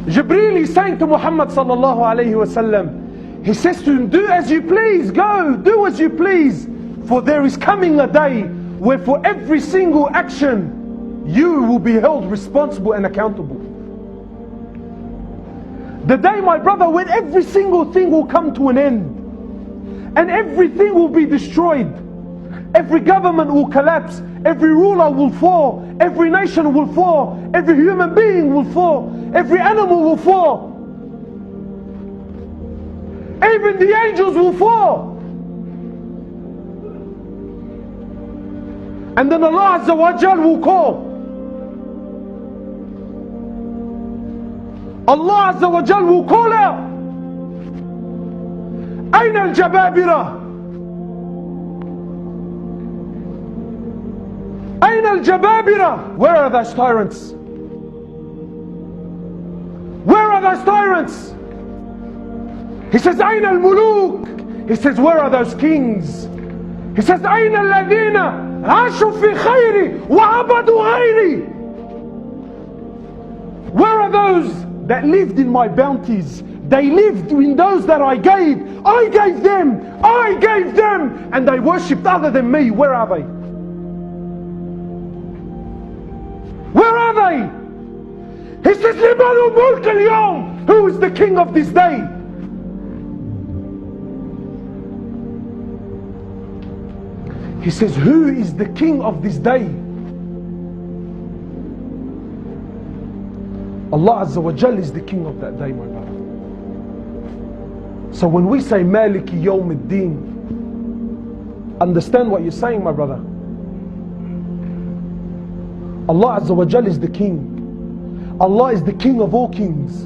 Jibreel is saying to Muhammad sallallahu alayhi wa sallam, he says to him, do as you please, go, do as you please. For there is coming a day where for every single action, you will be held responsible and accountable. The day, my brother, when every single thing will come to an end. And everything will be destroyed. Every government will collapse. Every ruler will fall. Every nation will fall. Every human being will fall. Every animal will fall. Even the angels will fall. And then Allah Azza wa Jal will call. Allah Azza wa Jal will call out. أين الجبابرة؟ أين الجبابرة? Where are those tyrants? Where are those tyrants? He says, أين الملوك? He says, where are those kings? He says, أين الذين عاشوا في خيري وعبدوا غيري? Where are those that lived in my bounties? They lived in those that I gave. I gave them. I gave them. And they worshipped other than me. Where are they? Where are they? He says, لِمَنُ مُلْكَ الْيَوْمِ? Who is the king of this day? He says, who is the king of this day? Allah Azza wa Jal is the king of that day, my brother. So when we say Maliki Yawmiddin, understand what you're saying, my brother. Allah Azza wa Jal is the king. Allah is the king of all kings.